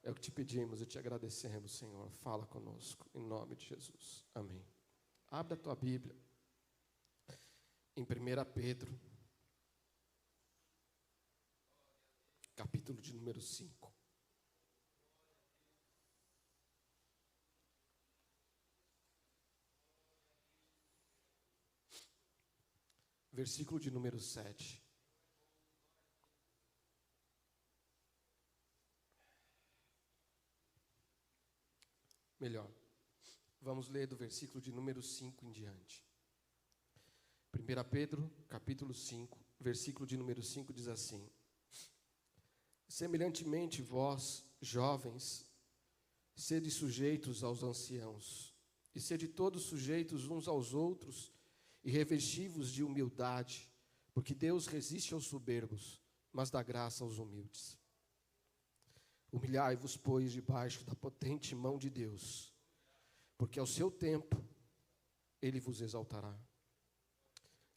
É o que te pedimos e te agradecemos, Senhor. Fala conosco, em nome de Jesus. Amém. Abre a tua Bíblia em 1 Pedro, capítulo de número 5. Versículo de número 7. Melhor, vamos ler do versículo de número 5 em diante. 1 Pedro, capítulo 5, versículo de número 5 diz assim: semelhantemente vós, jovens, sede sujeitos aos anciãos, e sede todos sujeitos uns aos outros, e revesti-vos de humildade, porque Deus resiste aos soberbos, mas dá graça aos humildes. Humilhai-vos, pois, debaixo da potente mão de Deus, porque ao seu tempo Ele vos exaltará,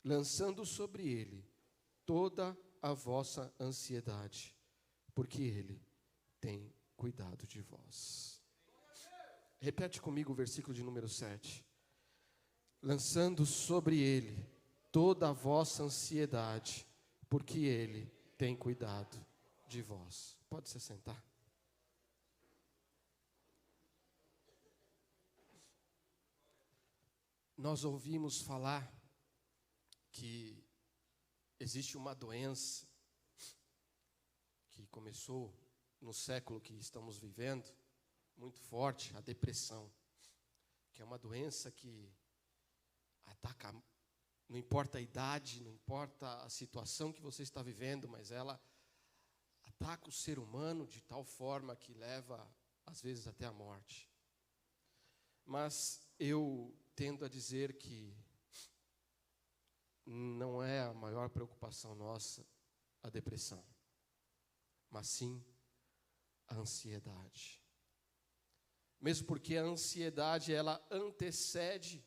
lançando sobre Ele toda a vossa ansiedade, porque Ele tem cuidado de vós. Repete comigo o versículo de número 7. Lançando sobre Ele toda a vossa ansiedade, porque Ele tem cuidado de vós. Pode se sentar. Nós ouvimos falar que existe uma doença que começou no século que estamos vivendo, muito forte, a depressão, que é uma doença que ataca, não importa a idade, não importa a situação que você está vivendo, mas ela ataca o ser humano de tal forma que leva, às vezes, até a morte. Mas eu tendo a dizer que não é a maior preocupação nossa a depressão, mas sim a ansiedade. Mesmo porque a ansiedade, ela antecede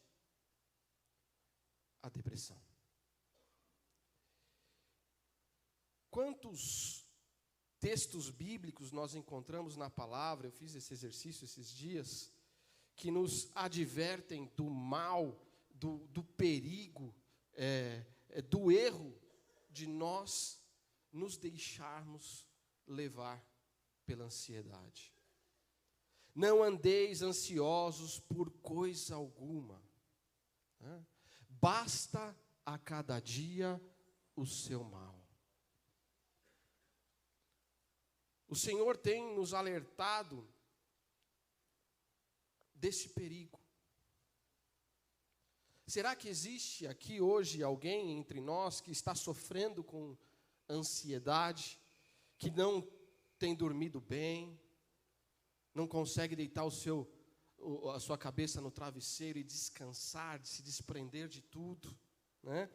a depressão. Quantos textos bíblicos nós encontramos na palavra, eu fiz esse exercício esses dias, que nos advertem do mal, do perigo, do erro de nós nos deixarmos levar pela ansiedade. Não andeis ansiosos por coisa alguma, né? Basta a cada dia o seu mal. O Senhor tem nos alertado desse perigo. Será que existe aqui hoje alguém entre nós que está sofrendo com ansiedade, que não tem dormido bem, não consegue deitar a sua cabeça no travesseiro e descansar, de se desprender de tudo, né?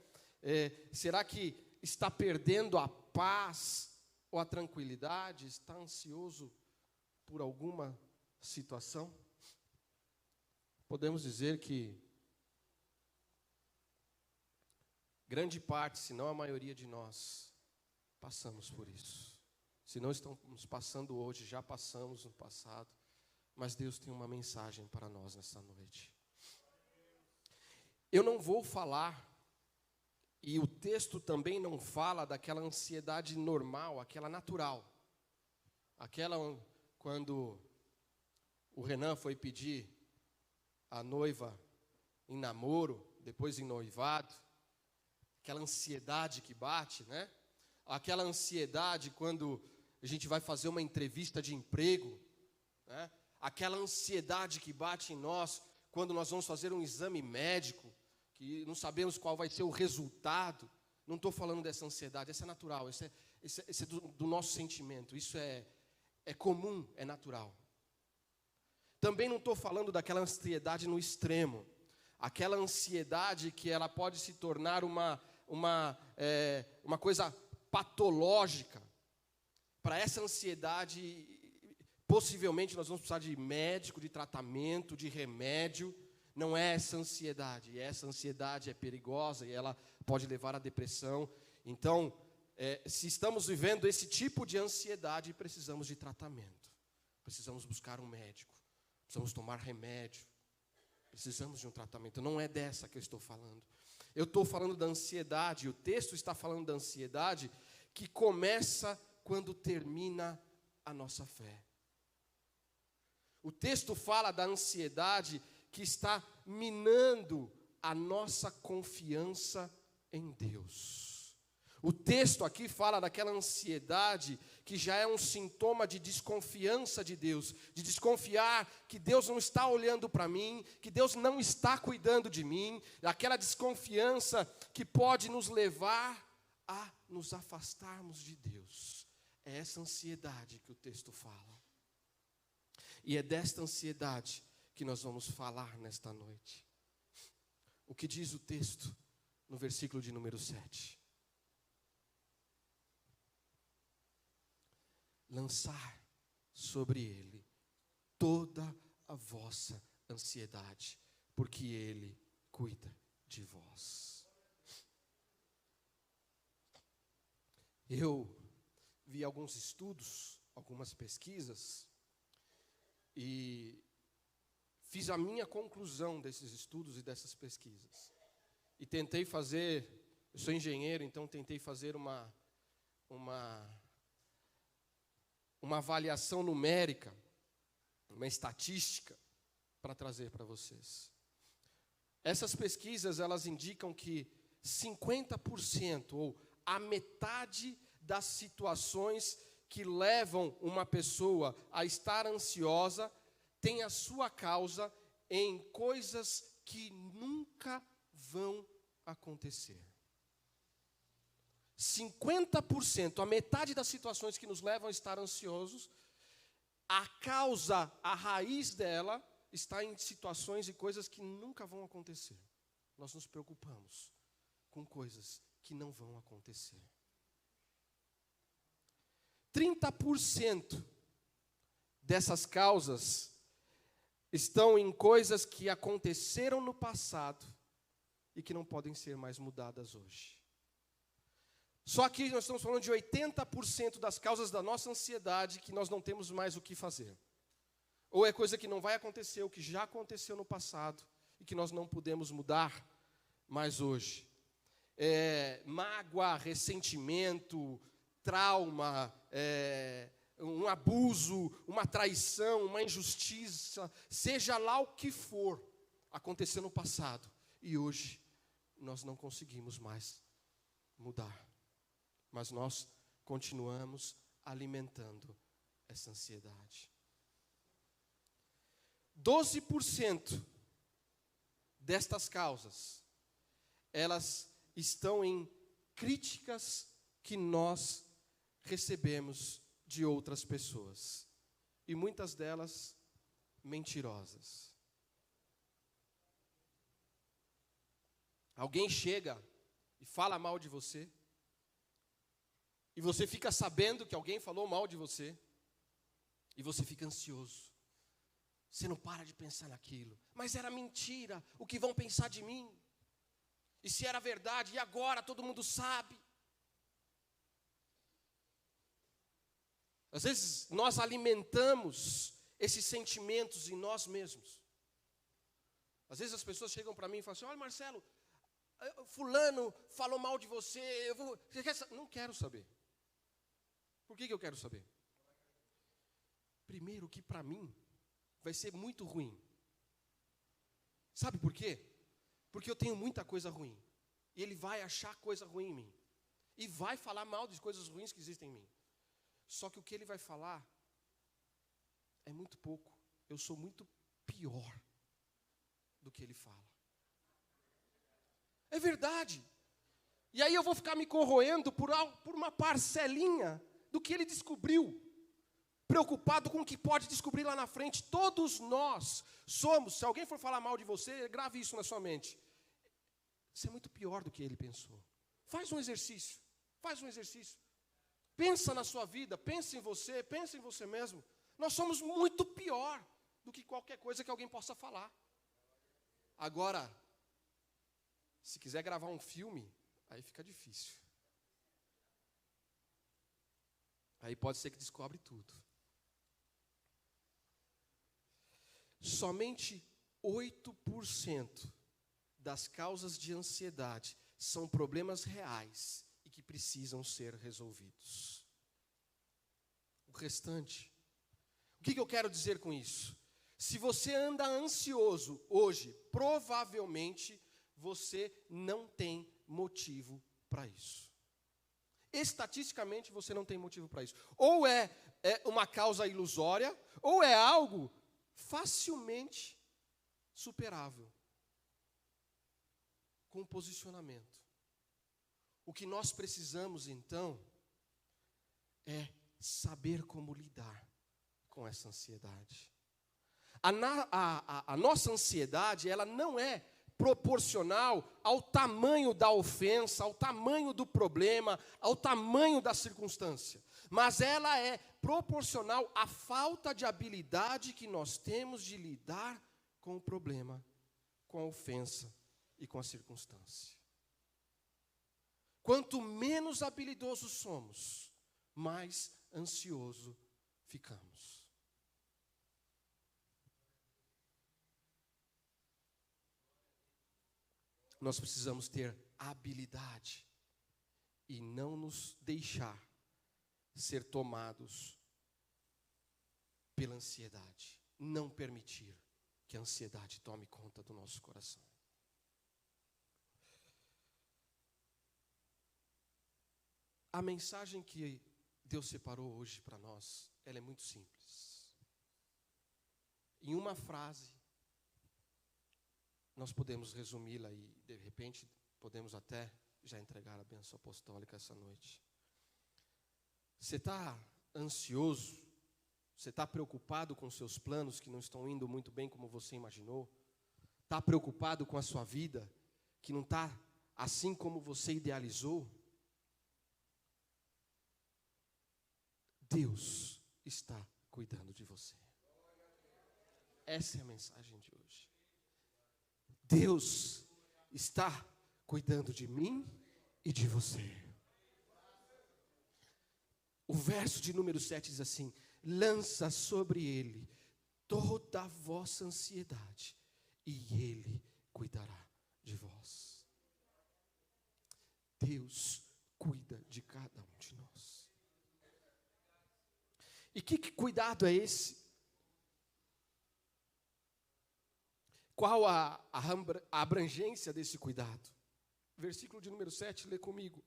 Será que está perdendo a paz ou a tranquilidade? Está ansioso por alguma situação? Podemos dizer que grande parte, se não a maioria de nós, passamos por isso. Se não estamos passando hoje, já passamos no passado. Mas Deus tem uma mensagem para nós nessa noite. Eu não vou falar, e o texto também não fala daquela ansiedade normal, aquela natural. Aquela quando o Renan foi pedir a noiva em namoro, depois em noivado, aquela ansiedade que bate, né? Aquela ansiedade quando a gente vai fazer uma entrevista de emprego, né? Aquela ansiedade que bate em nós quando nós vamos fazer um exame médico, que não sabemos qual vai ser o resultado. Não estou falando dessa ansiedade, essa é natural, esse é do nosso sentimento, isso é comum, é natural. Também não estou falando daquela ansiedade no extremo, aquela ansiedade que ela pode se tornar uma coisa patológica. Para essa ansiedade, possivelmente nós vamos precisar de médico, de tratamento, de remédio. Não é essa ansiedade, e essa ansiedade é perigosa e ela pode levar à depressão. Então, se estamos vivendo esse tipo de ansiedade, precisamos de tratamento. Precisamos buscar um médico. Precisamos tomar remédio. Precisamos de um tratamento. Não é dessa que eu estou falando. Eu estou falando da ansiedade. O texto está falando da ansiedade que começa quando termina a nossa fé. O texto fala da ansiedade que está minando a nossa confiança em Deus. O texto aqui fala daquela ansiedade que já é um sintoma de desconfiança de Deus, de desconfiar que Deus não está olhando para mim, que Deus não está cuidando de mim, aquela desconfiança que pode nos levar a nos afastarmos de Deus. É essa ansiedade que o texto fala. E é desta ansiedade que nós vamos falar nesta noite. O que diz o texto no versículo de número 7? Lançar sobre ele toda a vossa ansiedade, porque ele cuida de vós. Eu vi alguns estudos, algumas pesquisas, e fiz a minha conclusão desses estudos e dessas pesquisas. E tentei fazer, eu sou engenheiro, então tentei fazer uma avaliação numérica, uma estatística, para trazer para vocês. Essas pesquisas, elas indicam que 50%, ou a metade das situações que levam uma pessoa a estar ansiosa, tem a sua causa em coisas que nunca vão acontecer. 50%, a metade das situações que nos levam a estar ansiosos, a causa, a raiz dela, está em situações e coisas que nunca vão acontecer. Nós nos preocupamos com coisas que não vão acontecer. 30% dessas causas estão em coisas que aconteceram no passado e que não podem ser mais mudadas hoje. Só que nós estamos falando de 80% das causas da nossa ansiedade que nós não temos mais o que fazer. Ou é coisa que não vai acontecer, ou que já aconteceu no passado e que nós não podemos mudar mais hoje. Mágoa, ressentimento, trauma, um abuso, uma traição, uma injustiça, seja lá o que for, aconteceu no passado e hoje nós não conseguimos mais mudar, mas nós continuamos alimentando essa ansiedade. 12% destas causas, elas estão em críticas que nós recebemos de outras pessoas, e muitas delas mentirosas. Alguém chega e fala mal de você, e você fica sabendo que alguém falou mal de você, e você fica ansioso. Você não para de pensar naquilo. Mas era mentira, o que vão pensar de mim? E se era verdade, e agora todo mundo sabe? Às vezes nós alimentamos esses sentimentos em nós mesmos. Às vezes as pessoas chegam para mim e falam assim: olha, Marcelo, fulano falou mal de você, você quer saber? Não quero saber. Por que eu quero saber? Primeiro que para mim vai ser muito ruim. Sabe por quê? Porque eu tenho muita coisa ruim. E ele vai achar coisa ruim em mim. E vai falar mal de coisas ruins que existem em mim. Só que o que ele vai falar é muito pouco. Eu sou muito pior do que ele fala. É verdade. E aí eu vou ficar me corroendo por uma parcelinha do que ele descobriu. Preocupado com o que pode descobrir lá na frente. Todos nós somos. Se alguém for falar mal de você, grave isso na sua mente. Você é muito pior do que ele pensou. Faz um exercício. Faz um exercício. Pensa na sua vida, pensa em você mesmo. Nós somos muito pior do que qualquer coisa que alguém possa falar. Agora, se quiser gravar um filme, aí fica difícil. Aí pode ser que descobre tudo. somente 8% das causas de ansiedade são problemas reais e que precisam ser resolvidos. O restante. O que eu quero dizer com isso? Se você anda ansioso hoje, provavelmente você não tem motivo para isso. Estatisticamente, você não tem motivo para isso. Ou é uma causa ilusória, ou é algo facilmente superável, com posicionamento. O que nós precisamos, então, é saber como lidar com essa ansiedade. A nossa ansiedade, ela não é proporcional ao tamanho da ofensa, ao tamanho do problema, ao tamanho da circunstância. Mas ela é proporcional à falta de habilidade que nós temos de lidar com o problema, com a ofensa e com a circunstância. Quanto menos habilidosos somos, mais ansioso ficamos. Nós precisamos ter habilidade e não nos deixar ser tomados pela ansiedade. Não permitir que a ansiedade tome conta do nosso coração. A mensagem que Deus separou hoje para nós, ela é muito simples. Em uma frase, nós podemos resumi-la e, de repente, podemos até já entregar a bênção apostólica essa noite. Você está ansioso? Você está preocupado com seus planos que não estão indo muito bem como você imaginou? Está preocupado com a sua vida que não está assim como você idealizou? Deus está cuidando de você. Essa é a mensagem de hoje. Deus está cuidando de mim e de você. O verso de número 7 diz assim: lança sobre ele toda a vossa ansiedade, e ele cuidará de vós. Deus cuida de cada um de nós. E que cuidado é esse? Qual a abrangência desse cuidado? Versículo de número 7, lê comigo.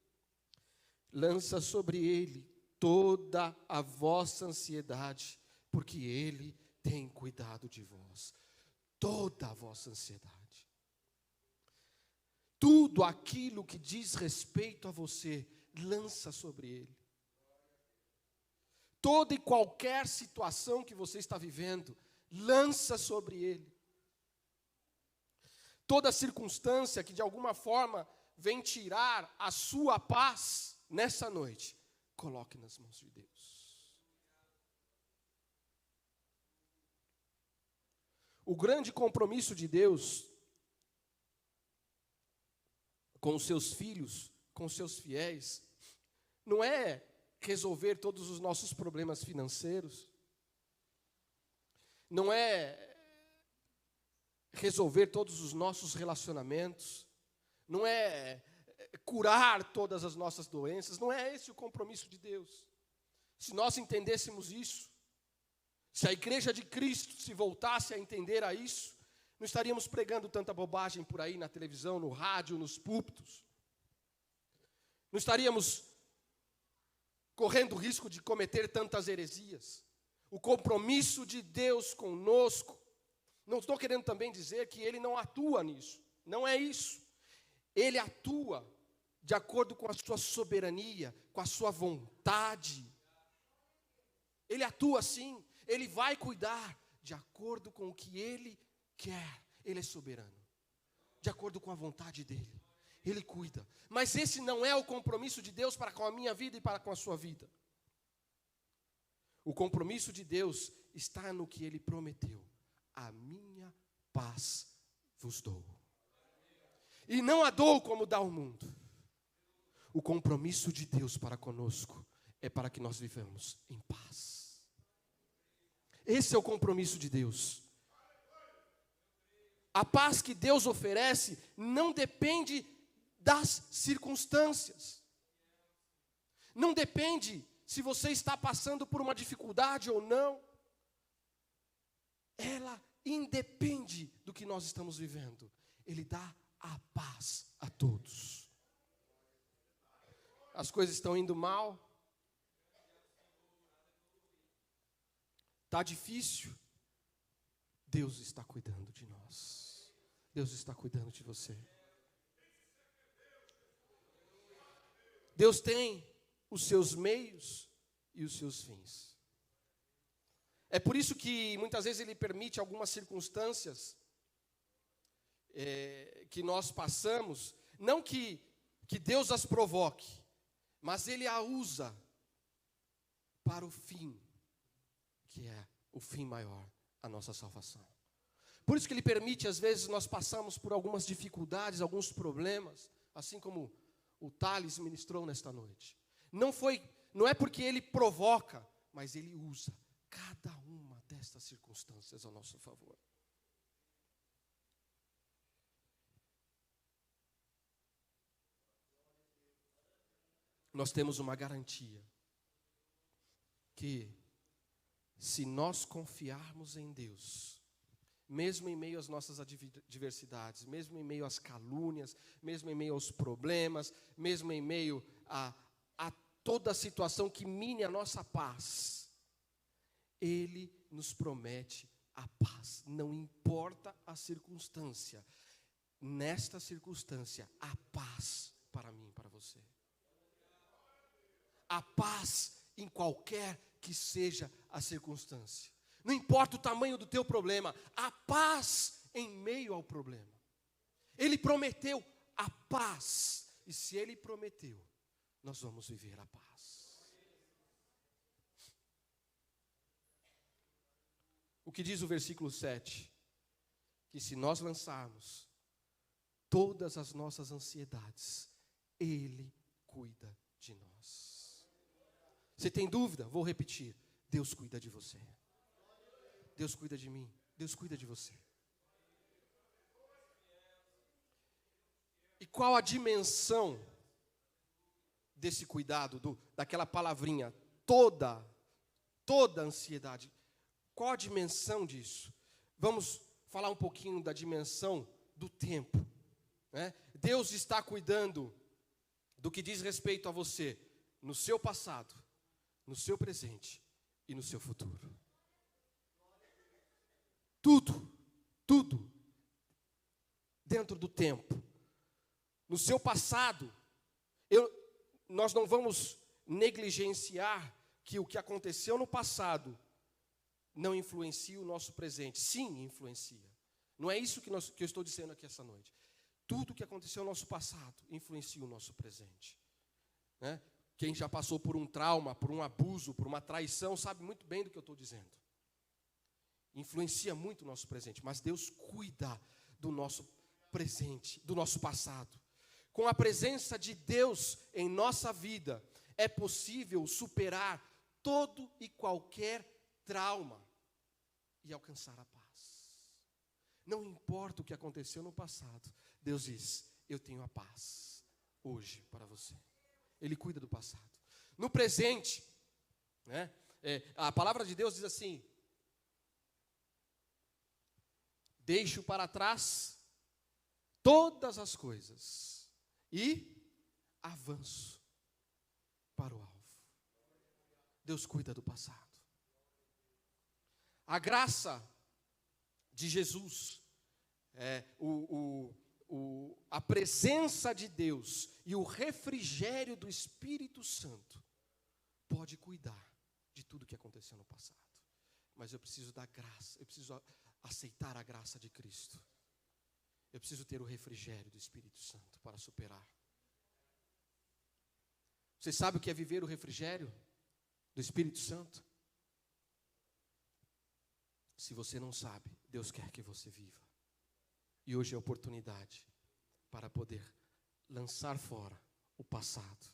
Lança sobre ele toda a vossa ansiedade, porque ele tem cuidado de vós. Toda a vossa ansiedade. Tudo aquilo que diz respeito a você, lança sobre ele. Toda e qualquer situação que você está vivendo, lança sobre ele. Toda circunstância que de alguma forma vem tirar a sua paz nessa noite, coloque nas mãos de Deus. O grande compromisso de Deus com os seus filhos, com os seus fiéis, não é resolver todos os nossos problemas financeiros, não é resolver todos os nossos relacionamentos, não é curar todas as nossas doenças, não é esse o compromisso de Deus. Se nós entendêssemos isso, se a igreja de Cristo se voltasse a entender a isso, não estaríamos pregando tanta bobagem por aí na televisão, no rádio, nos púlpitos. Não estaríamos correndo o risco de cometer tantas heresias. O compromisso de Deus conosco, não estou querendo também dizer que Ele não atua nisso, não é isso. Ele atua de acordo com a sua soberania, com a sua vontade. Ele atua sim, Ele vai cuidar de acordo com o que Ele quer. Ele é soberano, de acordo com a vontade dEle. Ele cuida, mas esse não é o compromisso de Deus para com a minha vida e para com a sua vida. O compromisso de Deus está no que Ele prometeu. A minha paz vos dou. E não a dou como dá o mundo. O compromisso de Deus para conosco é para que nós vivamos em paz. Esse é o compromisso de Deus. A paz que Deus oferece não depende das circunstâncias. Não depende se você está passando por uma dificuldade ou não. Ela independe do que nós estamos vivendo. Ele dá a paz a todos. As coisas estão indo mal. Está difícil. Deus está cuidando de nós. Deus está cuidando de você. Deus tem os seus meios e os seus fins. É por isso que muitas vezes Ele permite algumas circunstâncias que nós passamos, não que Deus as provoque, mas Ele a usa para o fim, que é o fim maior, a nossa salvação. Por isso que Ele permite, às vezes, nós passamos por algumas dificuldades, alguns problemas, assim como o Thales ministrou nesta noite. Não é porque Ele provoca, mas Ele usa cada uma destas circunstâncias ao nosso favor. Nós temos uma garantia que, se nós confiarmos em Deus, mesmo em meio às nossas adversidades, mesmo em meio às calúnias, mesmo em meio aos problemas, mesmo em meio a toda a situação que mine a nossa paz, Ele nos promete a paz, não importa a circunstância. Nesta circunstância, a paz para mim e para você. A paz em qualquer que seja a circunstância. Não importa o tamanho do teu problema, a paz em meio ao problema. Ele prometeu a paz, e se Ele prometeu, nós vamos viver a paz. O que diz o versículo 7? Que se nós lançarmos todas as nossas ansiedades, Ele cuida de nós. Você tem dúvida? Vou repetir. Deus cuida de você. Deus cuida de mim. Deus cuida de você. E qual a dimensão desse cuidado, daquela palavrinha, toda ansiedade? Qual a dimensão disso? Vamos falar um pouquinho da dimensão do tempo, né? Deus está cuidando do que diz respeito a você, no seu passado, no seu presente e no seu futuro. Tudo dentro do tempo. No seu passado, nós não vamos negligenciar que o que aconteceu no passado não influencia o nosso presente. Sim, influencia. Não é isso que eu estou dizendo aqui essa noite. Tudo que aconteceu no nosso passado influencia o nosso presente, né? Quem já passou por um trauma, por um abuso, por uma traição, sabe muito bem do que eu estou dizendo. Influencia muito o nosso presente, mas Deus cuida do nosso presente, do nosso passado. Com a presença de Deus em nossa vida, é possível superar todo e qualquer trauma e alcançar a paz. Não importa o que aconteceu no passado, Deus diz: eu tenho a paz hoje para você. Ele cuida do passado. No presente, né, a palavra de Deus diz assim: deixo para trás todas as coisas e avanço para o alvo. Deus cuida do passado. A graça de Jesus, a presença de Deus e o refrigério do Espírito Santo pode cuidar de tudo que aconteceu no passado. Mas eu preciso da graça, eu preciso aceitar a graça de Cristo. Eu preciso ter o refrigério do Espírito Santo para superar. Você sabe o que é viver o refrigério do Espírito Santo? Se você não sabe, Deus quer que você viva. E hoje é a oportunidade para poder lançar fora o passado.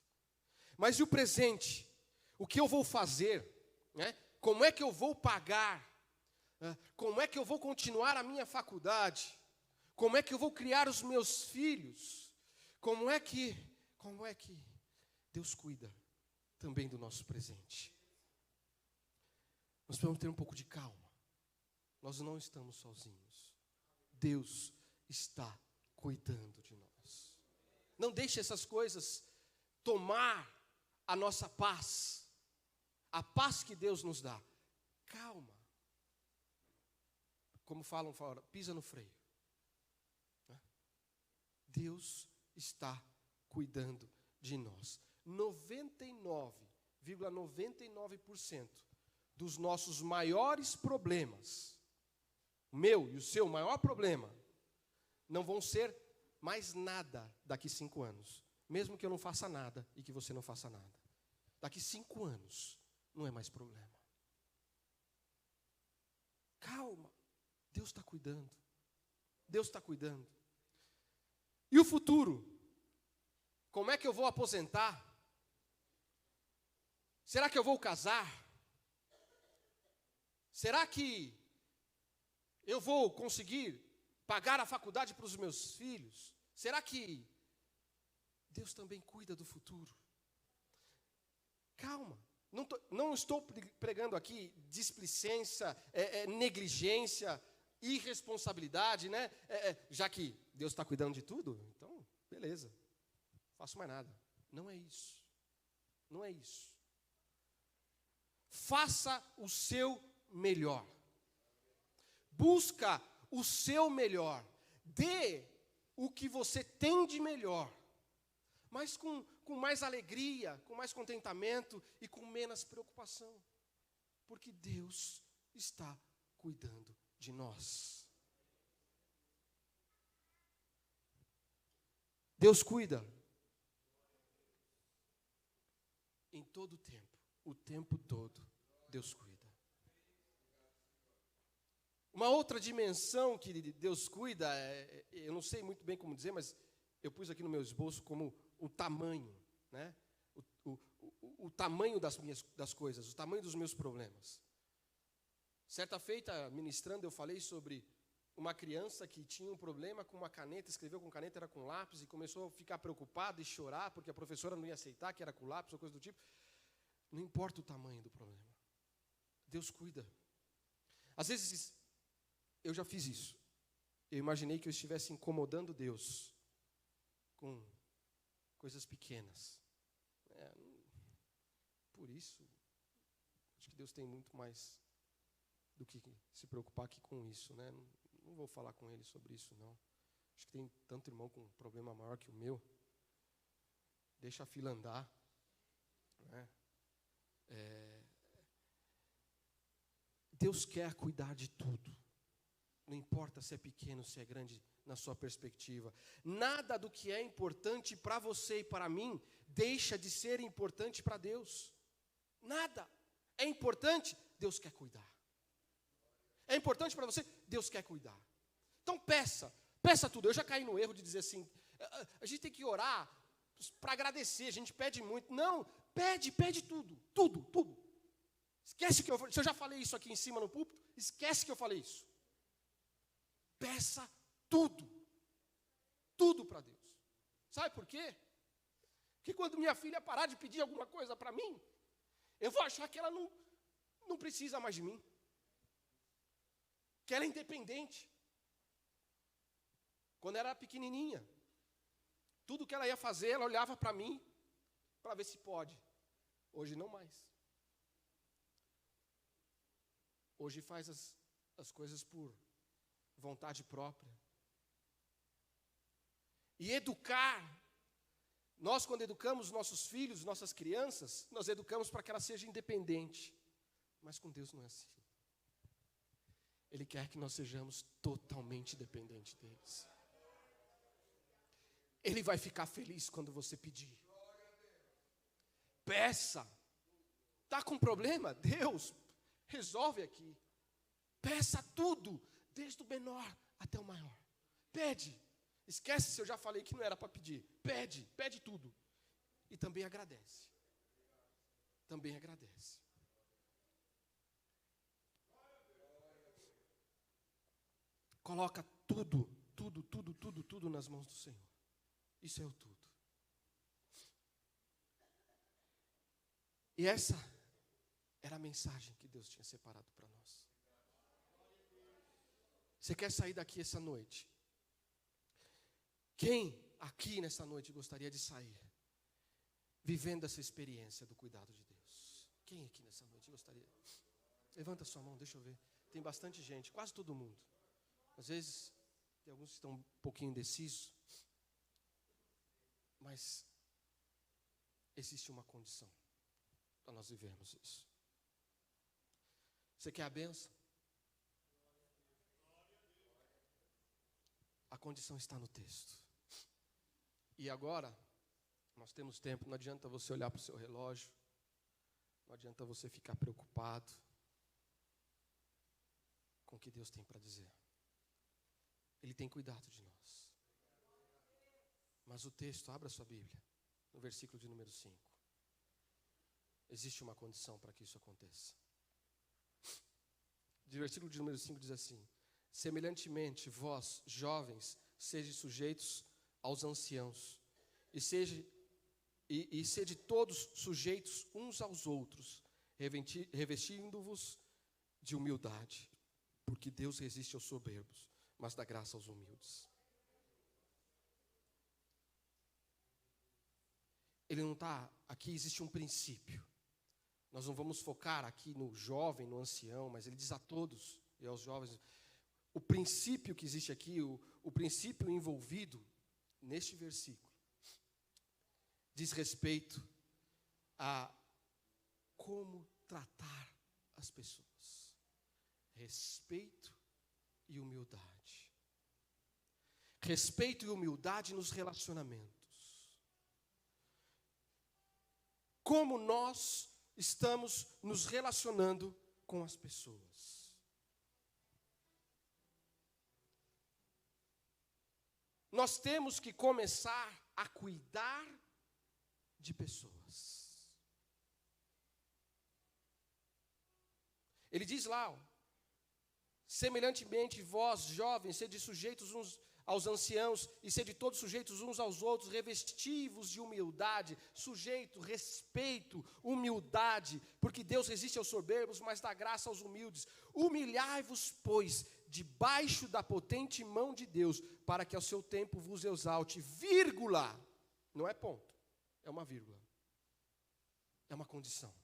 Mas e o presente? O que eu vou fazer? Né? Como é que eu vou pagar? Como é que eu vou continuar a minha faculdade? Como é que eu vou criar os meus filhos? Como é que Deus cuida também do nosso presente? Nós precisamos ter um pouco de calma. Nós não estamos sozinhos. Deus está cuidando de nós. Não deixe essas coisas tomar a nossa paz. A paz que Deus nos dá. Calma. Como falam fora, pisa no freio. Deus está cuidando de nós. 99,99% dos nossos maiores problemas, o meu e o seu maior problema, não vão ser mais nada daqui 5 anos. Mesmo que eu não faça nada e que você não faça nada. Daqui 5 anos, não é mais problema. Calma, Deus está cuidando. Deus está cuidando. E o futuro? Como é que eu vou aposentar? Será que eu vou casar? Será que eu vou conseguir pagar a faculdade para os meus filhos? Será que Deus também cuida do futuro? Calma. Não estou pregando aqui displicência, negligência, irresponsabilidade, né? Já que Deus está cuidando de tudo, então, beleza, não faço mais nada. Não é isso. Não é isso. Faça o seu melhor. Busca o seu melhor. Dê o que você tem de melhor. Mas com mais alegria, com mais contentamento e com menos preocupação. Porque Deus está cuidando de nós. Deus cuida. Em todo o tempo todo, Deus cuida. Uma outra dimensão que Deus cuida, eu não sei muito bem como dizer, mas eu pus aqui no meu esboço como o tamanho, né? O tamanho das coisas, o tamanho dos meus problemas. Certa feita, ministrando, eu falei sobre uma criança que tinha um problema com uma caneta, escreveu com caneta, era com lápis, e começou a ficar preocupada e chorar, porque a professora não ia aceitar que era com lápis ou coisa do tipo. Não importa o tamanho do problema. Deus cuida. Às vezes, eu já fiz isso. Eu imaginei que eu estivesse incomodando Deus com coisas pequenas. Por isso, acho que Deus tem muito mais do que se preocupar aqui com isso, né? Não vou falar com Ele sobre isso, não. Acho que tem tanto irmão com um problema maior que o meu. Deixa a fila andar, né? Deus quer cuidar de tudo. Não importa se é pequeno, se é grande, na sua perspectiva. Nada do que é importante para você e para mim deixa de ser importante para Deus. Nada. É importante, Deus quer cuidar. É importante para você, Deus quer cuidar. Então peça tudo. Eu já caí no erro de dizer assim, a gente tem que orar para agradecer, a gente pede muito. Não, pede tudo. Esquece que se eu já falei isso aqui em cima no púlpito, esquece que eu falei isso. Peça tudo para Deus. Sabe por quê? Porque quando minha filha parar de pedir alguma coisa para mim, eu vou achar que ela não precisa mais de mim. Que ela é independente. Quando ela era pequenininha, tudo que ela ia fazer, ela olhava para mim, para ver se pode. Hoje não mais. Hoje faz as coisas por vontade própria. E educar, nós quando educamos nossos filhos, nossas crianças, nós educamos para que ela seja independente. Mas com Deus não é assim. Ele quer que nós sejamos totalmente dependentes deles. Ele vai ficar feliz quando você pedir. Peça. Está com problema? Deus, resolve aqui. Peça tudo, desde o menor até o maior. Pede. Esquece se eu já falei que não era para pedir. Pede tudo. E também agradece. Também agradece. Coloca tudo tudo nas mãos do Senhor. Isso é o tudo. E essa era a mensagem que Deus tinha separado para nós. Você quer sair daqui essa noite? Quem aqui nessa noite gostaria de sair vivendo essa experiência do cuidado de Deus? Quem aqui nessa noite gostaria? Levanta sua mão, deixa eu ver. Tem bastante gente, quase todo mundo. Às vezes, tem alguns que estão um pouquinho indecisos. Mas existe uma condição para nós vivermos isso. Você quer a bênção? A condição está no texto. E agora, nós temos tempo, não adianta você olhar para o seu relógio, não adianta você ficar preocupado com o que Deus tem para dizer. Ele tem cuidado de nós. Mas o texto, abra sua Bíblia, no versículo de número 5. Existe uma condição para que isso aconteça. O versículo de número 5 diz assim: semelhantemente, vós, jovens, sede sujeitos aos anciãos, e sede todos sujeitos uns aos outros, revestindo-vos de humildade, porque Deus resiste aos soberbos, mas dá graça aos humildes. Ele não está, aqui existe um princípio. Nós não vamos focar aqui no jovem, no ancião, mas ele diz a todos e aos jovens. O princípio que existe aqui, o princípio envolvido neste versículo, diz respeito a como tratar as pessoas. Respeito e humildade. Respeito e humildade nos relacionamentos. Como nós estamos nos relacionando com as pessoas. Nós temos que começar a cuidar de pessoas. Ele diz lá, semelhantemente vós, jovens, sede sujeitos uns aos anciãos, e sede todos sujeitos uns aos outros, revestivos de humildade, sujeito, respeito, humildade, porque Deus resiste aos soberbos, mas dá graça aos humildes. Humilhai-vos, pois, debaixo da potente mão de Deus, para que ao seu tempo vos exalte, vírgula, não é ponto, é uma vírgula, é uma condição.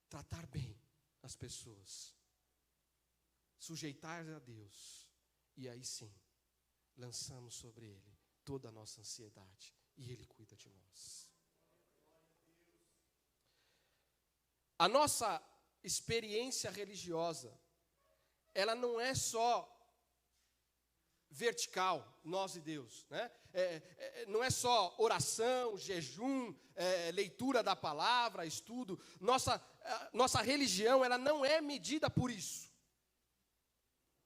Tratar bem as pessoas, sujeitar a Deus, e aí sim, lançamos sobre Ele toda a nossa ansiedade, e Ele cuida de nós. A nossa experiência religiosa, ela não é só vertical, nós e Deus, né? Não é só oração, jejum, leitura da palavra, estudo. Nossa religião, ela não é medida por isso.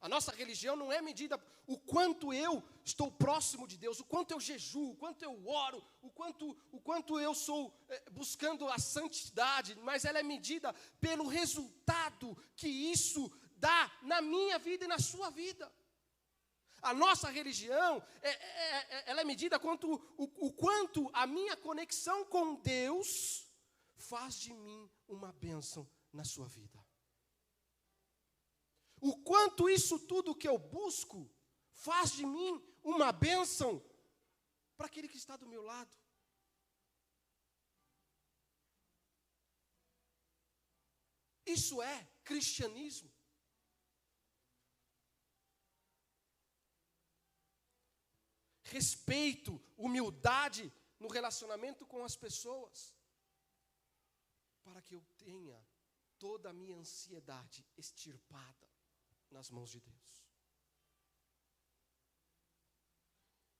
A nossa religião não é medida o quanto eu estou próximo de Deus, o quanto eu jejuo, o quanto eu oro, o quanto eu sou buscando a santidade, mas ela é medida pelo resultado que isso dá na minha vida e na sua vida. A nossa religião, ela é medida quanto o quanto a minha conexão com Deus faz de mim uma bênção na sua vida. O quanto isso tudo que eu busco faz de mim uma bênção para aquele que está do meu lado. Isso é cristianismo. Respeito, humildade no relacionamento com as pessoas, para que eu tenha toda a minha ansiedade extirpada nas mãos de Deus.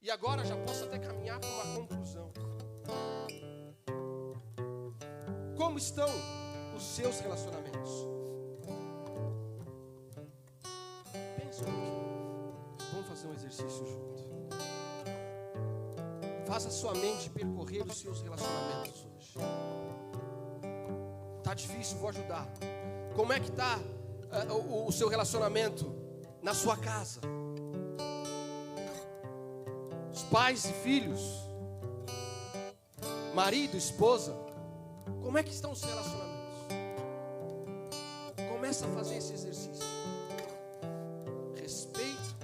E agora já posso até caminhar para uma conclusão. Como estão os seus relacionamentos? Pensa um pouquinho. Vamos fazer um exercício junto. Faça a sua mente percorrer os seus relacionamentos hoje. Está difícil, vou ajudar. Como é que está o seu relacionamento na sua casa? Os pais e filhos, marido, esposa, como é que estão os relacionamentos? Começa a fazer esse exercício. Respeito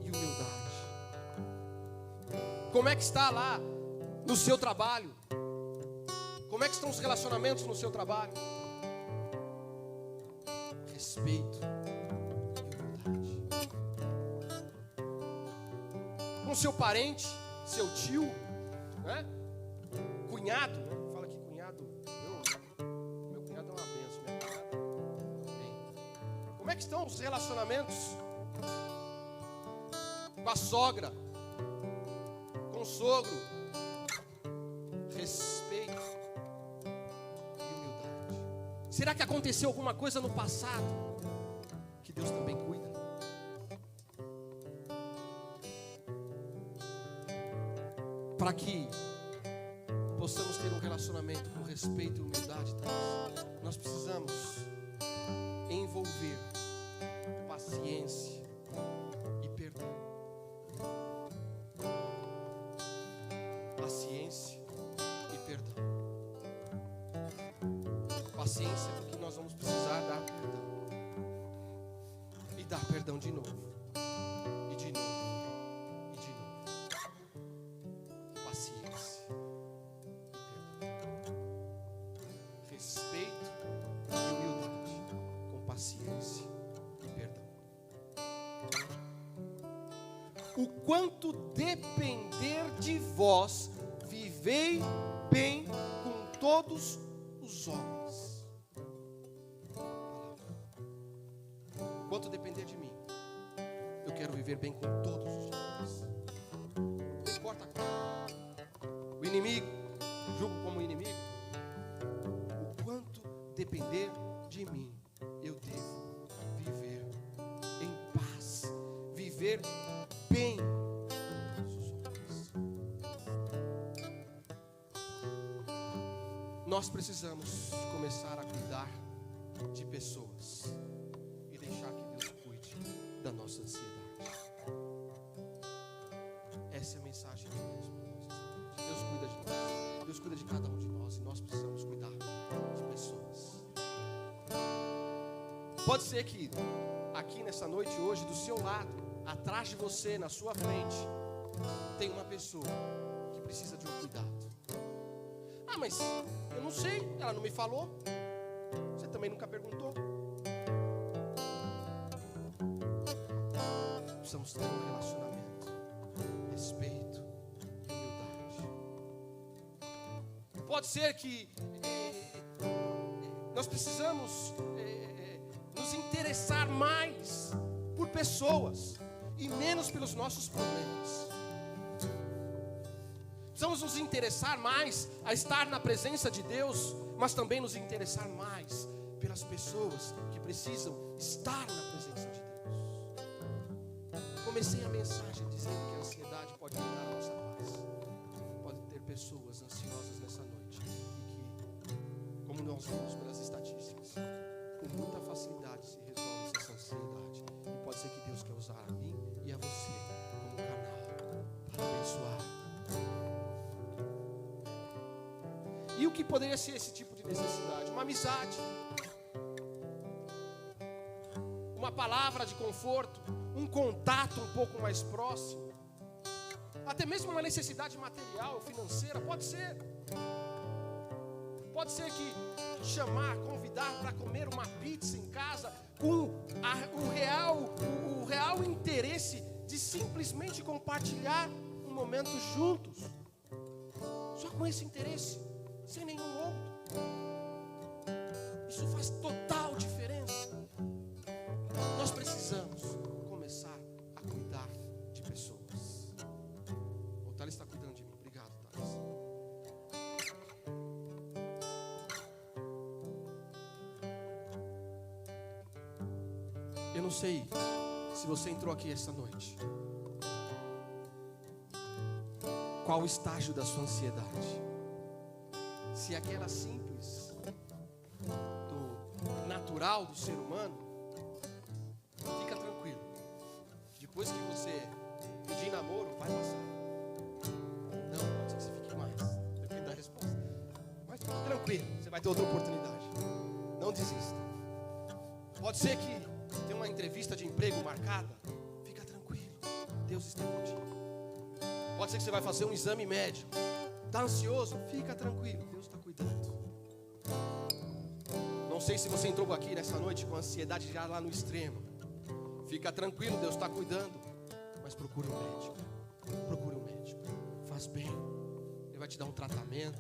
e humildade. Como é que está lá no seu trabalho? Como é que estão os relacionamentos no seu trabalho? Respeito e humildade. Com seu parente, seu tio, né? Cunhado, né? Fala que cunhado, meu cunhado é uma benção, minha cunhada. Bem. Como é que estão os relacionamentos com a sogra, com o sogro? Respeito e humildade. Será que aconteceu alguma coisa no passado que Deus também cuida? Para que possamos ter um relacionamento com respeito e humildade, nós precisamos envolver paciência e perdão. Paciência e perdão. Paciência porque nós vamos precisar dar perdão. E dar perdão de novo. E de novo. E de novo. Paciência e perdão. Respeito e humildade com paciência e perdão. O quanto depender de vós, vivei bem com todos os homens. Quanto depender de mim, eu quero viver bem com todos os homens. Não importa qual. O inimigo, julgo como inimigo. O quanto depender de mim, eu devo viver em paz, viver bem com todos os homens. Nós precisamos começar a cuidar de pessoas e deixar que Deus cuide da nossa ansiedade. Essa é a mensagem de Deus para nós. Deus cuida de nós. Deus cuida de cada um de nós e nós precisamos cuidar de pessoas. Pode ser que aqui nessa noite hoje, do seu lado, atrás de você, na sua frente, tem uma pessoa que precisa de um cuidado. Ah, mas eu não sei, ela não me falou. Você também nunca perguntou. Precisamos ter um relacionamento, respeito e humildade. Pode ser que nós precisamos nos interessar mais por pessoas e menos pelos nossos problemas. Precisamos nos interessar mais a estar na presença de Deus, mas também nos interessar mais pelas pessoas que precisam estar na presença de Deus. Comecei a mensagem dizendo que a ansiedade pode tirar a nossa paz. Pode ter pessoas ansiosas nessa noite e que, como nós vimos pelas estatísticas, com muita facilidade se resolve essa ansiedade. E pode ser que Deus quer usar a mim e a você como canal para abençoar. E o que poderia ser esse tipo de necessidade? Uma amizade, uma palavra de conforto, um contato um pouco mais próximo, até mesmo uma necessidade material, financeira, pode ser. Pode ser que chamar, convidar para comer uma pizza em casa, com o real interesse de simplesmente compartilhar um momento juntos, só com esse interesse, sem nenhum outro. Isso faz total diferença. Nós precisamos começar a cuidar de pessoas. O Thales está cuidando de mim. Obrigado, Thales. Eu não sei se você entrou aqui essa noite. Qual o estágio da sua ansiedade? Se aquela simples, do natural do ser humano, fica tranquilo. Depois que você pedir namoro, vai passar. vai ter outra oportunidade. Não desista. Pode ser que tenha uma entrevista de emprego marcada. Fica tranquilo, Deus está contigo. Pode ser que você vai fazer um exame médico. Está ansioso? Fica tranquilo, Deus está cuidando. Não sei se você entrou aqui nessa noite com ansiedade já lá no extremo. Fica tranquilo, Deus está cuidando. Mas procure um médico. Procure um médico. Faz bem. Ele vai te dar um tratamento.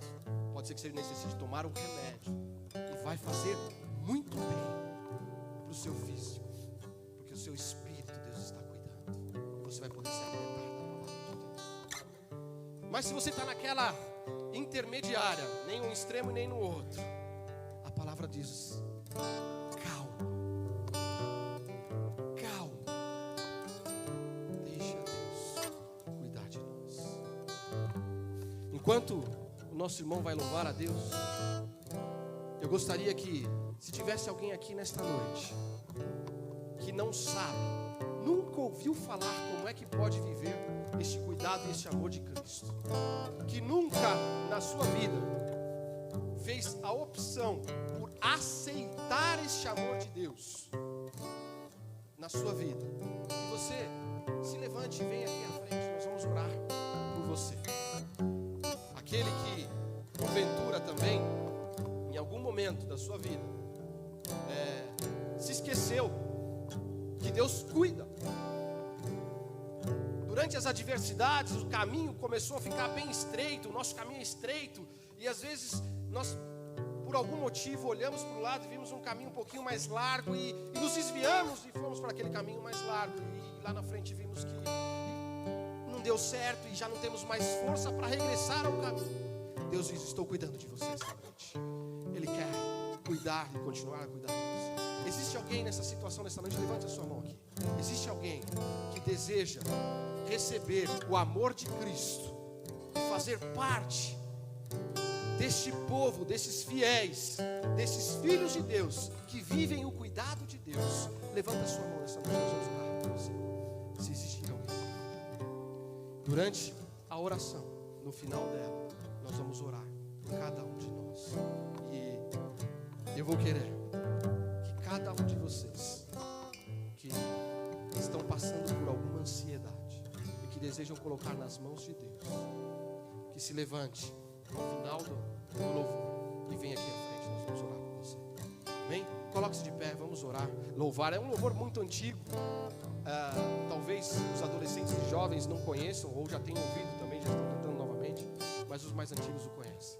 Pode ser que você necessite tomar um remédio. E vai fazer muito bem para o seu físico. Porque o seu espírito, Deus está cuidando. Você vai poder se alimentar da palavra de Deus. Mas se você está naquela intermediária, nem um extremo nem no outro, a palavra diz: calma, calma, deixa Deus cuidar de nós. Enquanto o nosso irmão vai louvar a Deus, eu gostaria que, se tivesse alguém aqui nesta noite que não sabe, nunca ouviu falar como é que pode viver este cuidado e este amor de Cristo, que nunca na sua vida fez a opção por aceitar este amor de Deus na sua vida, que você se levante e venha aqui à frente, nós vamos orar por você. Aquele que, porventura também, em algum momento da sua vida, se esqueceu que Deus cuida. Durante as adversidades, o caminho começou a ficar bem estreito, o nosso caminho é estreito, e às vezes nós, por algum motivo, olhamos para o lado e vimos um caminho um pouquinho mais largo e nos desviamos e fomos para aquele caminho mais largo, e lá na frente vimos que não deu certo e já não temos mais força para regressar ao caminho. Deus diz: estou cuidando de você esta noite. Ele quer cuidar e continuar a cuidar de você. Existe alguém nessa situação nessa noite? Levante a sua mão aqui. Existe alguém que deseja receber o amor de Cristo e fazer parte deste povo, desses fiéis, desses filhos de Deus que vivem o cuidado de Deus? Levanta a sua mão nessa noite, nós vamos orar por você. Se existir alguém, durante a oração, no final dela, nós vamos orar por cada um de nós. E eu vou querer que cada um de vocês que estão passando por alguma ansiedade e que desejam colocar nas mãos de Deus, que se levante no final do louvor e venha aqui à frente, nós vamos orar por você. Amém? Coloque-se de pé, vamos orar. Louvar é um louvor muito antigo. Talvez os adolescentes e jovens não conheçam, ou já tenham ouvido também, já estão cantando novamente, mas os mais antigos o conhecem.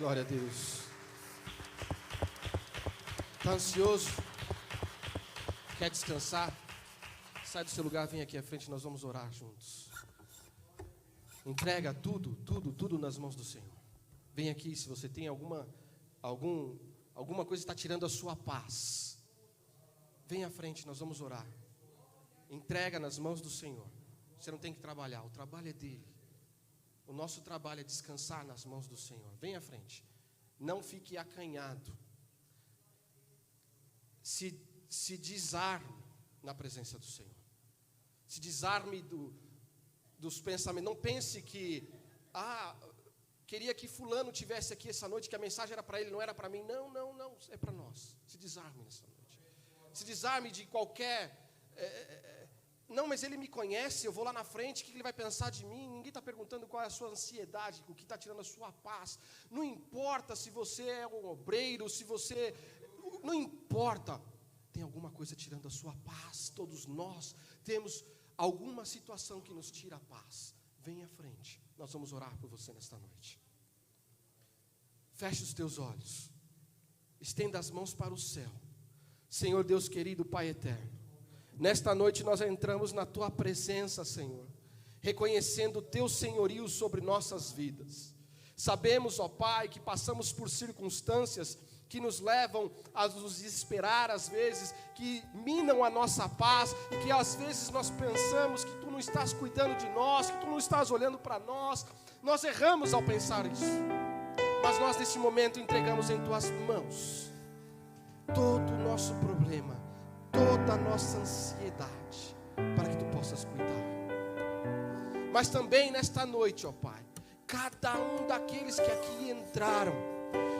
Glória a Deus. Está ansioso? Quer descansar? Sai do seu lugar, vem aqui à frente, nós vamos orar juntos. Entrega tudo nas mãos do Senhor. Vem aqui se você tem alguma coisa que está tirando a sua paz. Vem à frente, nós vamos orar. Entrega nas mãos do Senhor. Você não tem que trabalhar, o trabalho é dele. O nosso trabalho é descansar nas mãos do Senhor. Vem à frente. Não fique acanhado. Se desarme na presença do Senhor. Se desarme dos pensamentos. Não pense que, queria que fulano tivesse aqui essa noite, que a mensagem era para ele, não era para mim. Não, é para nós. Se desarme nessa noite. Se desarme de qualquer... não, mas ele me conhece, eu vou lá na frente, o que ele vai pensar de mim? Ninguém está perguntando qual é a sua ansiedade, o que está tirando a sua paz. Não importa se você é um obreiro, se você... Não importa. Tem alguma coisa tirando a sua paz. Todos nós temos alguma situação que nos tira a paz. Vem à frente. Nós vamos orar por você nesta noite. Feche os teus olhos. Estenda as mãos para o céu. Senhor Deus querido, Pai eterno. Nesta noite nós entramos na Tua presença, Senhor. Reconhecendo o Teu senhorio sobre nossas vidas. Sabemos, ó Pai, que passamos por circunstâncias que nos levam a nos desesperar às vezes, que minam a nossa paz, e que às vezes nós pensamos que Tu não estás cuidando de nós, que Tu não estás olhando para nós. Nós erramos ao pensar isso, mas nós nesse momento entregamos em Tuas mãos todo o nosso problema, toda a nossa ansiedade, para que Tu possas cuidar. Mas também nesta noite, ó Pai, cada um daqueles que aqui entraram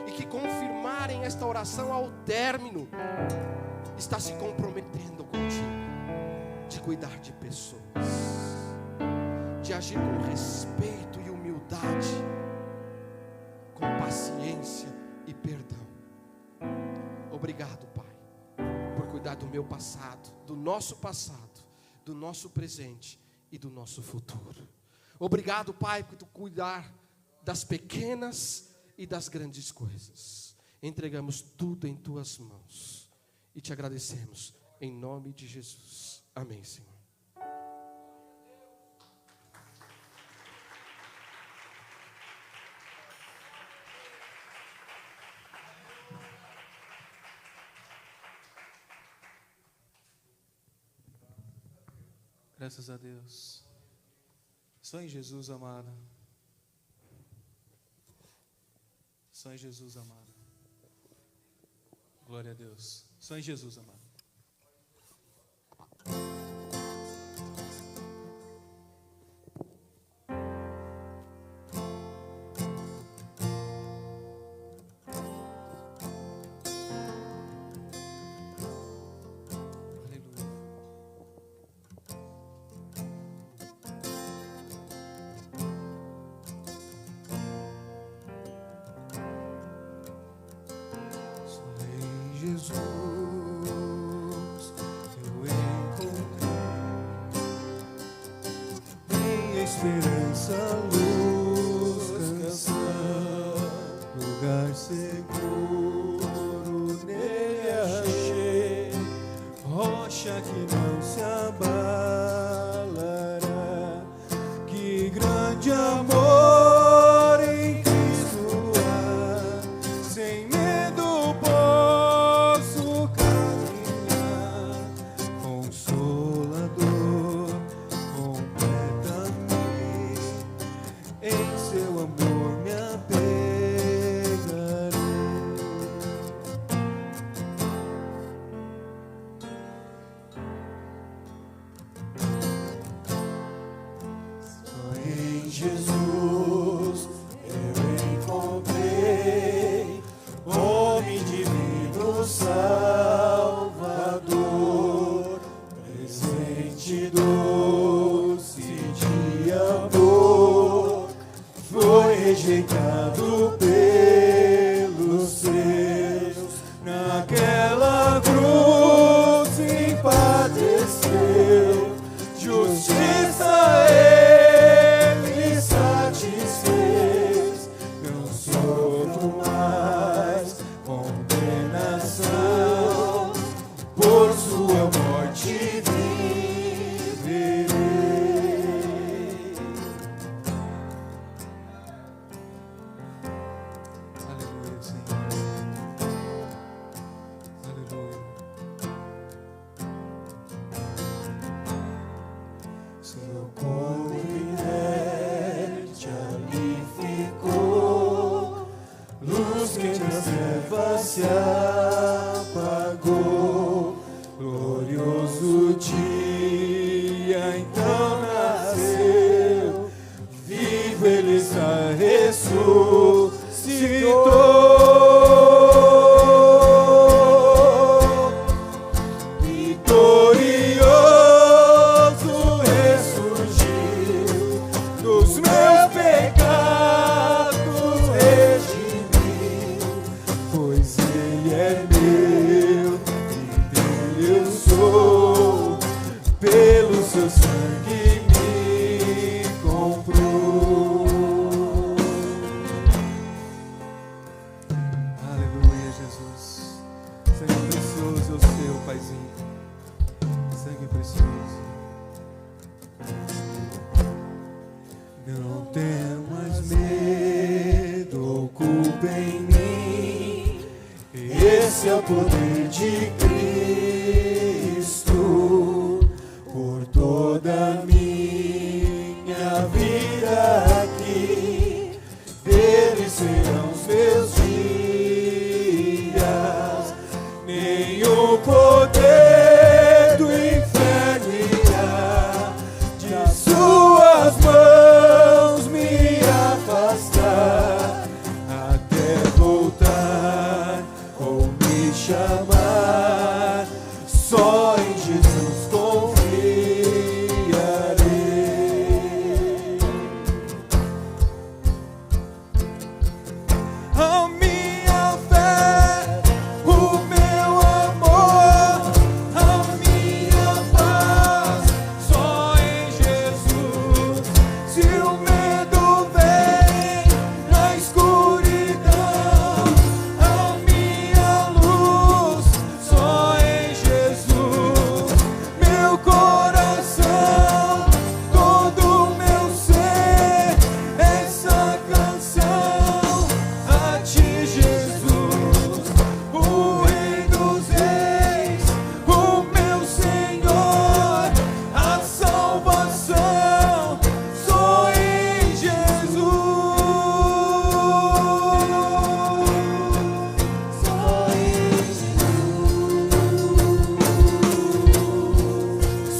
e que confirmarem esta oração ao término, está se comprometendo contigo, de cuidar de pessoas, de agir com respeito e humildade, com paciência e perdão. Obrigado, Pai, por cuidar do meu passado, do nosso presente e do nosso futuro. Obrigado, Pai, por Tu cuidar das pequenas e das grandes coisas. Entregamos tudo em Tuas mãos e Te agradecemos em nome de Jesus. Amém, Senhor. Graças a Deus. Só em Jesus, amado. Só em Jesus, amado. Glória a Deus. Só em Jesus, amado. Jesus, eu encontrei minha esperança, luz, canção, lugar seguro nele achei, rocha que não se abalará, que grande amor em Cristo há, sem medo Jesus, eu encontrei homem divino Salvador, presente doce de amor, foi rejeitado pelos seus, naquela cruz se padeceu, justiça satisfez, não sofro mais. se apagou. Glorioso dia então nasceu, vivo ele está ressuscitou. Poder de Cristo por toda minha vida aqui, dele serão os meus dias, nem o poder do inferno irá de suas mãos me afastar, até voltar ou me chamar, só em Jesus confiarei. A minha fé, o meu amor, a minha paz, só em Jesus. Se o medo vem na escuridão, a minha luz, só em Jesus. Meu coração, todo o meu ser, essa canção a ti, Jesus, o Rei dos Reis, o meu Senhor, a salvação, só em Jesus, só em Jesus,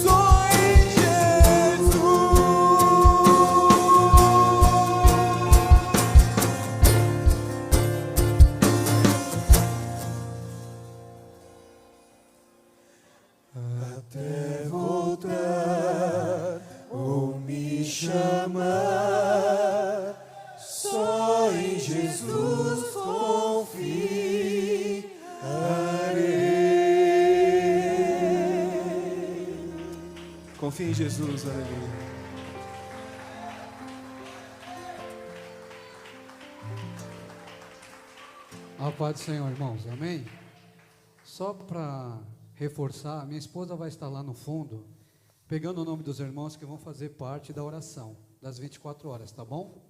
só em Jesus. Até voltar ou me chamar, só em Jesus confiarei. Confie em Jesus, aleluia. A paz do Senhor, irmãos, amém? Só para reforçar, minha esposa vai estar lá no fundo, pegando o nome dos irmãos que vão fazer parte da oração, das 24 horas, tá bom?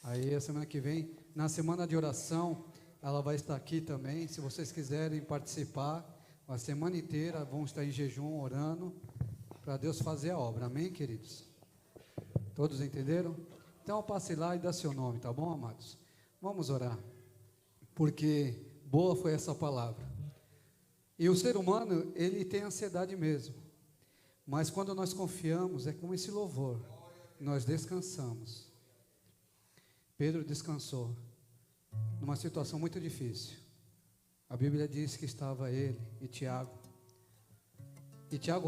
Aí a semana que vem, na semana de oração, ela vai estar aqui também, se vocês quiserem participar, a semana inteira vão estar em jejum, orando, para Deus fazer a obra, amém, queridos? Todos entenderam? Então passe lá e dá seu nome, tá bom, amados? Vamos orar, porque boa foi essa palavra. E o ser humano, ele tem ansiedade mesmo, mas quando nós confiamos, é como esse louvor, nós descansamos. Pedro descansou, numa situação muito difícil. A Bíblia diz que estava ele e Tiago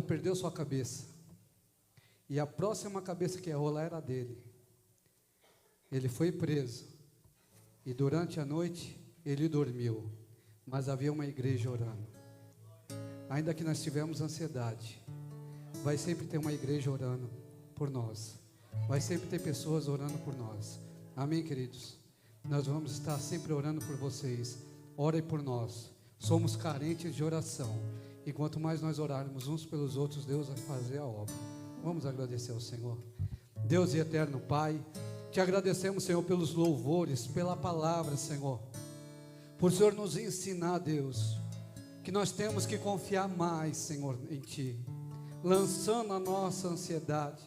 perdeu sua cabeça, e a próxima cabeça que ia rolar era dele. Ele foi preso, e durante a noite, ele dormiu, mas havia uma igreja orando. Ainda que nós tivemos ansiedade, vai sempre ter uma igreja orando por nós, vai sempre ter pessoas orando por nós, amém, queridos? Nós vamos estar sempre orando por vocês, orem por nós, somos carentes de oração, e quanto mais nós orarmos uns pelos outros, Deus vai fazer a obra. Vamos agradecer ao Senhor. Deus e eterno Pai, te agradecemos, Senhor, pelos louvores, pela palavra, Senhor, por o Senhor nos ensinar, Deus, que nós temos que confiar mais, Senhor, em Ti, lançando a nossa ansiedade,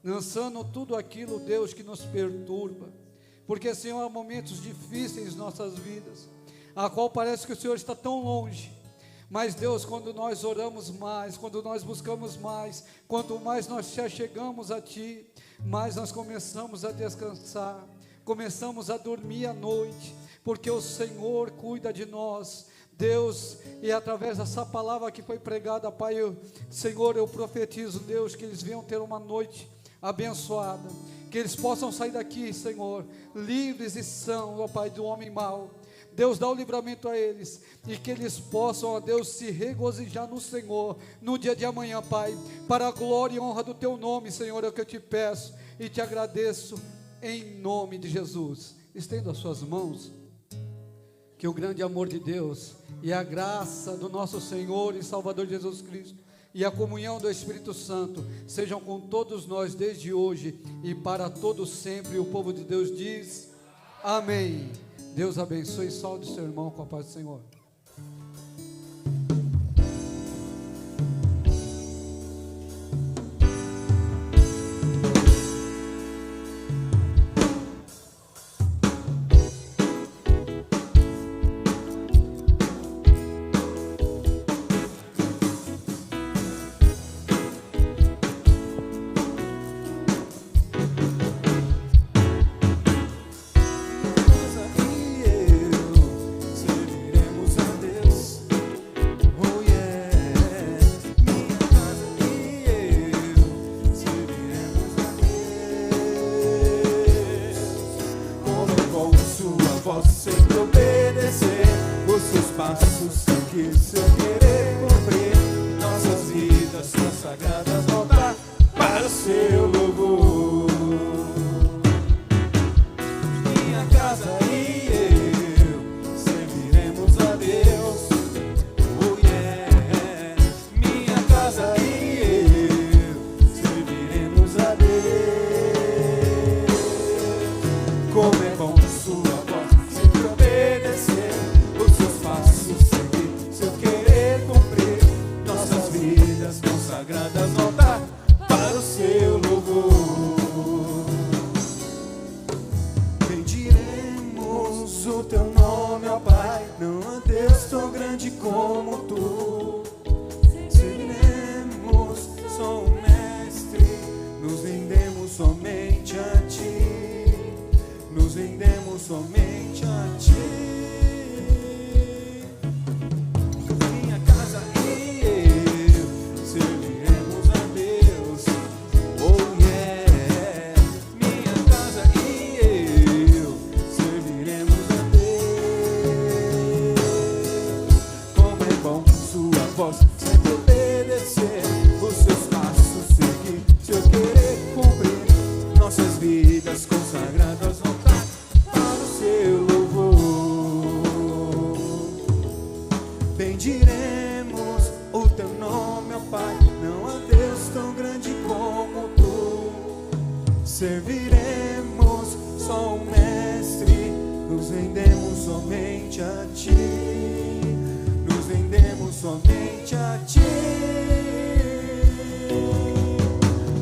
lançando tudo aquilo, Deus, que nos perturba, porque, Senhor, há momentos difíceis em nossas vidas, a qual parece que o Senhor está tão longe. Mas Deus, quando nós oramos mais, quando nós buscamos mais, quanto mais nós se achegamos a Ti, mais nós começamos a descansar, começamos a dormir à noite, porque o Senhor cuida de nós. Deus, e através dessa palavra que foi pregada, Pai, Senhor, eu profetizo, Deus, que eles venham ter uma noite abençoada, que eles possam sair daqui, Senhor, livres e sãos, ó Pai, do homem mau. Deus, dá o livramento a eles, e que eles possam, ó Deus, se regozijar no Senhor, no dia de amanhã, Pai, para a glória e honra do Teu nome, Senhor, é o que eu te peço, e te agradeço, em nome de Jesus. Estenda as suas mãos, que o grande amor de Deus, e a graça do nosso Senhor e Salvador Jesus Cristo, e a comunhão do Espírito Santo, sejam com todos nós, desde hoje, e para todos sempre, e o povo de Deus diz, amém. Deus abençoe e saúde o seu irmão com a paz do Senhor. Sempre obedecer os seus passos, seguir seu querer cumprir, nossas vidas consagradas voltar para o seu louvor. Minha casa e eu serviremos a Deus. Oh yeah. Minha casa e eu serviremos a Deus. Como é bom sua voz, obedecer os seus passos, seguir seu querer cumprir, nossas vidas consagradas voltar para o seu louvor. Bendiremos o teu nome, ó Pai, não há Deus tão grande como tu. Serviremos, só o Mestre, nos rendemos somente a ti, nos rendemos somente a ti. Minha casa e eu serviremos a Deus. Oh yeah. Minha casa e eu serviremos a Deus. Como é bom sua voz sempre obedecer, os seus passos seguir, seu querer cumprir, nossas vidas consagradas voltar para o seu louvor. Bendiremos o teu nome, ó Pai, não há Deus tão grande como tu. Serviremos só o Mestre, nos rendemos somente a ti, nos rendemos somente a ti.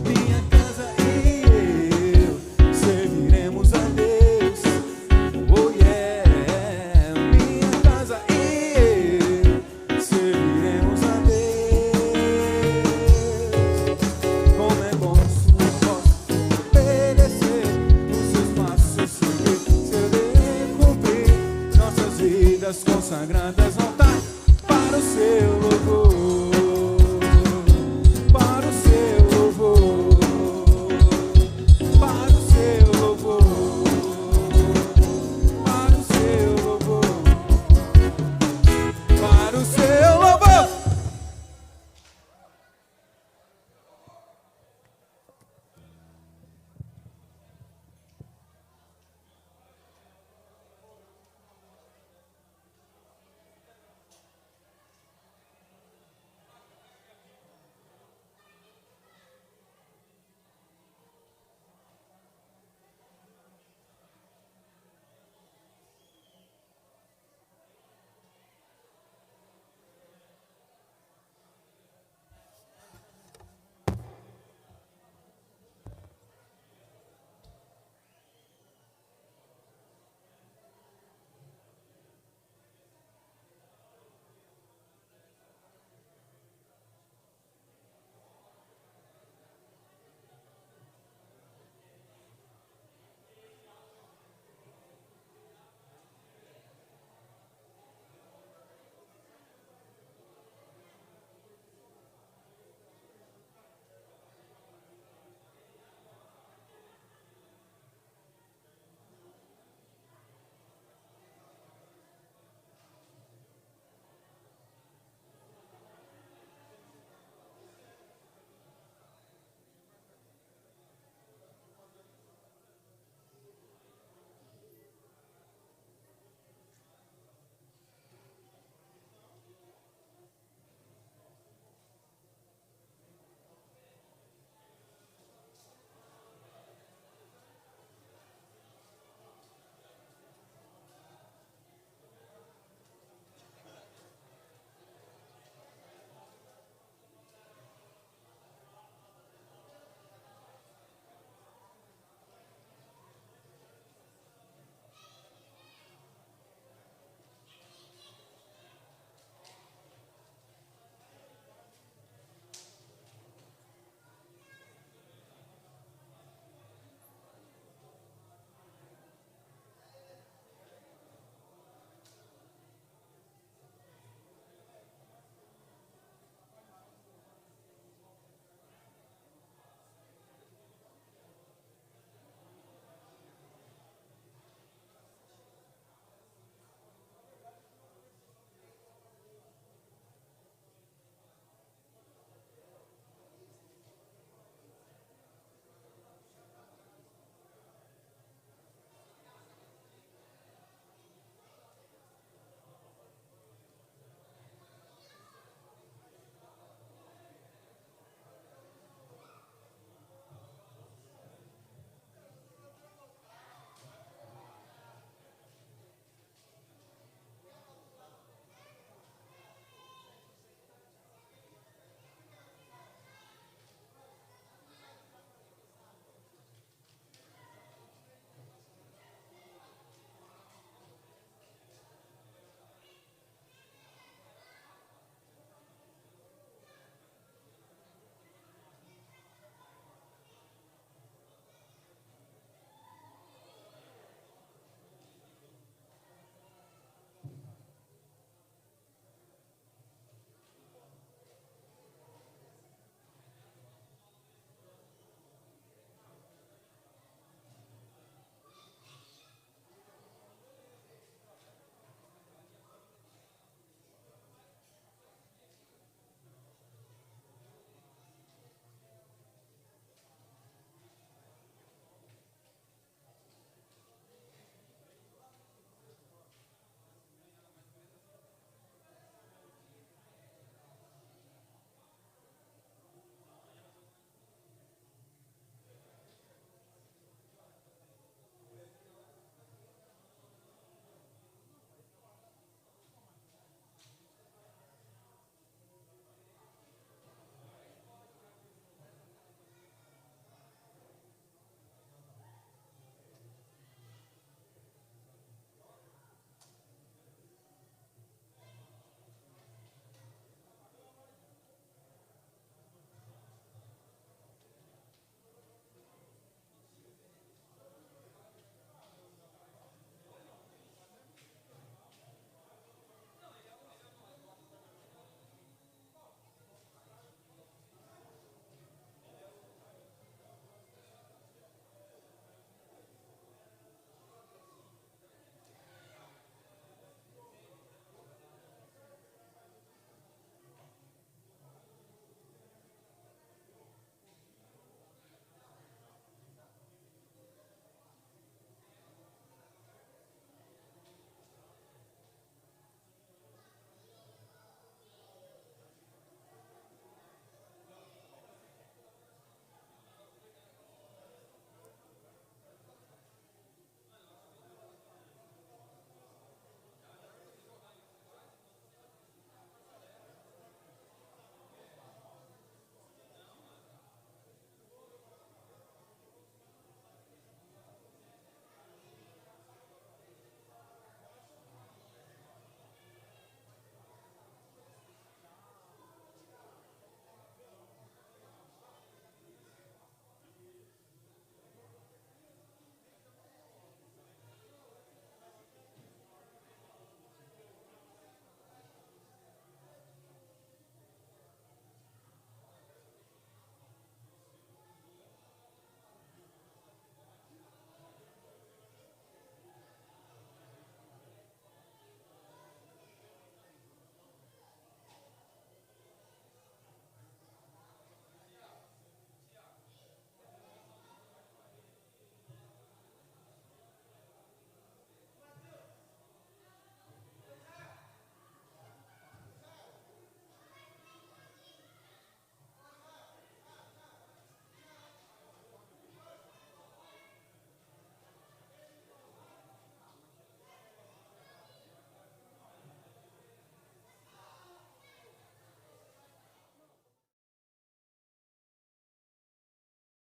Minha casa e eu serviremos a Deus. Oh yeah. Minha casa e eu serviremos a Deus. Como é bom sua voz, obedecer os seus passos, seguir seu dever cumprir, nossas vidas consagradas